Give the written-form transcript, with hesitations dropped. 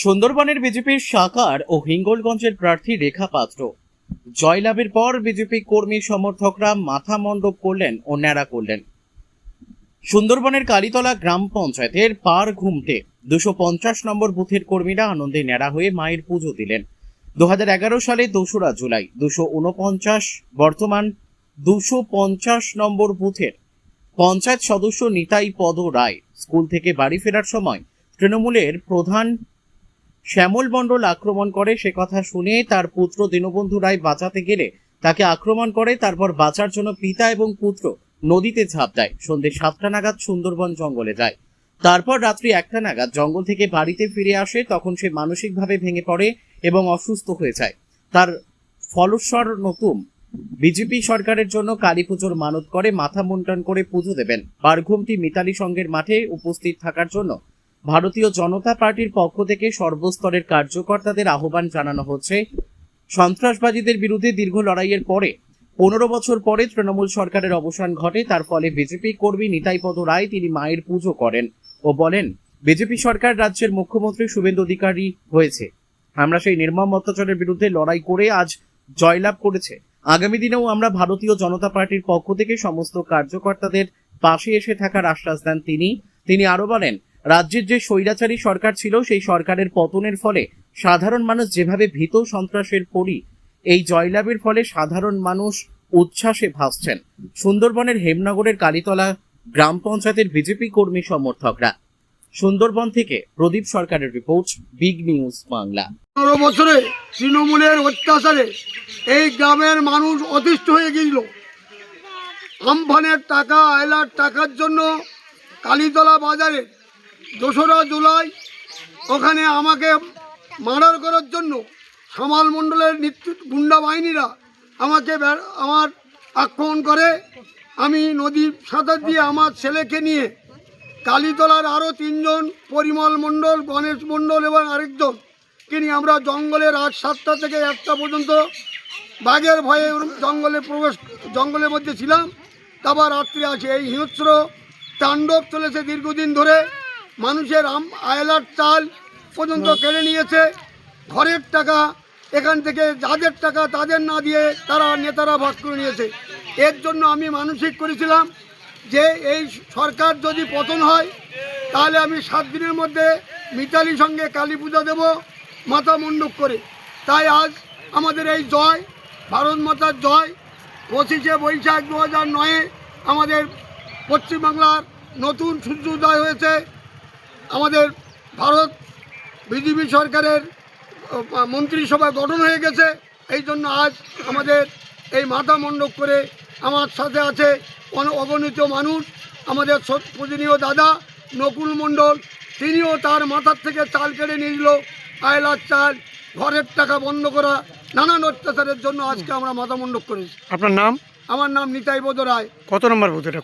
সুন্দরবনের বিজেপির সাকার ও হিঙ্গলগঞ্জের প্রার্থী রেখা পাত্র জয়লাভের পর বিজেপি কর্মী সমর্থকরা মাথা মণ্ডপ করলেন ও ন্যাড়া করলেন। সুন্দরবনের কালীতলা গ্রাম পঞ্চায়েতের পার ঘুমটে 250 নম্বর বুথের কর্মীরা আনন্দে ন্যাড়া হয়ে মায়ের পুজো দিলেন। 2011 সালে 2রা জুলাই 249 বর্তমান 250 নম্বর বুথের পঞ্চায়েত সদস্য নিতাই পদ রায় স্কুল থেকে বাড়ি ফেরার সময় তৃণমূলের প্রধান শ্যামল মণ্ডল আক্রমণ করে। সে কথা শুনে তার পুত্র দীনবন্ধু রায় বাঁচাতে গেলে তাকে আক্রমণ করে। তারপর বাঁচার জন্য পিতা এবং পুত্র নদীতে ঝাঁপ দেয়। সন্ধ্যে 7টা নাগাদ সুন্দরবন জঙ্গলে যায়। তারপর রাত্রি 1টা নাগাদ জঙ্গল থেকে বাড়িতে ফিরে আসে। তখন সে মানসিকভাবে ভেঙে পড়ে এবং অসুস্থ হয়ে যায়। তার ফলস্বর নতুন বিজেপি সরকারের জন্য কালী পুজোর মানত করে মাথা মুন্ডন করে পুজো দেবেন। বারঘুমটি মিতালি সংঘের মাঠে উপস্থিত থাকার জন্য ভারতীয় জনতা পার্টির পক্ষ থেকে সর্বস্তরের কার্যকর্তাদের আহ্বান জানানো হচ্ছে। সন্ত্রাসবাদীদের বিরুদ্ধে দীর্ঘ লড়াইয়ের পরে 15 বছর পরে তৃণমূল সরকারের অবসান ঘটে। তার ফলে বিজেপি কর্মী নিতাই পদ রায় তিনি মায়ের পুজো করেন ও বলেন, বিজেপি সরকার রাজ্যের মুখ্যমন্ত্রী শুভেন্দু অধিকারী হয়েছে। আমরা সেই নির্মম অত্যাচারের বিরুদ্ধে লড়াই করে আজ জয়লাভ করেছে। আগামী দিনেও আমরা ভারতীয় জনতা পার্টির পক্ষ থেকে সমস্ত কার্যকর্তাদের পাশে এসে থাকার আশ্বাস দেন তিনি আরো বলেন, রাজ্যের যে স্বৈরাচারী সরকার ছিল সেই সরকারের পতনের ফলে সাধারণ মানুষ যেভাবে ভীত সন্ত্রাসের পরি, এই জয়লাভের ফলে সাধারণ মানুষ উচ্ছ্বাসে ভাসছেন। সুন্দরবনের হেমনগরের কালীতলা গ্রাম পঞ্চায়েতের বিজেপি কর্মী সমর্থকরা। সুন্দরবন থেকে প্রদীপ সরকারের রিপোর্ট, বিগ নিউজ বাংলা। 15 বছরে তৃণমূলের অত্যাচারে এই গ্রামের মানুষ অতিষ্ঠ হয়ে গিয়েছিল। আমফানের টাকা আয়লার টাকার জন্য কালীতলা বাজারে 2রা জুলাই ওখানে আমাকে মার্ডার করার জন্য শ্যামল মণ্ডলের গুন্ডা বাহিনীরা আমাকে আমার আক্রমণ করে। আমি নদীর সাঁতার দিয়ে আমার ছেলেকে নিয়ে কালীতলার আরও 3 জন, পরিমল মণ্ডল, গণেশ মণ্ডল এবং আরেকজন নিয়ে আমরা জঙ্গলে রাত 7টা থেকে 1টা পর্যন্ত বাঘের ভয়ে জঙ্গলের মধ্যে ছিলাম। তারপর রাত্রি আছে এই হিংস্র তাণ্ডব চলেছে দীর্ঘদিন ধরে। মানুষের আয়লার চাল পর্যন্ত কেড়ে নিয়েছে। ঘরের টাকা এখান থেকে যাদের টাকা তাদের না দিয়ে তারা নেতারা ভাগ করে নিয়েছে। এর জন্য আমি মানসিক করেছিলাম যে এই সরকার যদি পতন হয় তাহলে আমি 7 দিনের মধ্যে মিতালির সঙ্গে কালী পূজা দেব মাথা মণ্ডপ করে। তাই আজ আমাদের এই জয়, ভারত মাতার জয়। 25শে বৈশাখ 2009 আমাদের পশ্চিমবাংলার নতুন সূর্যোদয় হয়েছে। আমাদের ভারত বিজেপি সরকারের মন্ত্রিসভা গঠন হয়ে গেছে। এই জন্য আজ আমাদের এই মাথা মণ্ডপ করে আমার সাথে আছে অগণিত মানুষ। আমাদের পূজনীয় দাদা নকুল মণ্ডল, তিনিও তার মাথার থেকে চাল কেড়ে নিয়েছিল, আয়লার চাল, ঘরের টাকা বন্ধ করা, নানান অত্যাচারের জন্য আজকে আমরা মাথা মণ্ডপ করেছি। আপনার নাম? আমার নাম নিতাই পদ রায়। কত নম্বর বুথ এটা?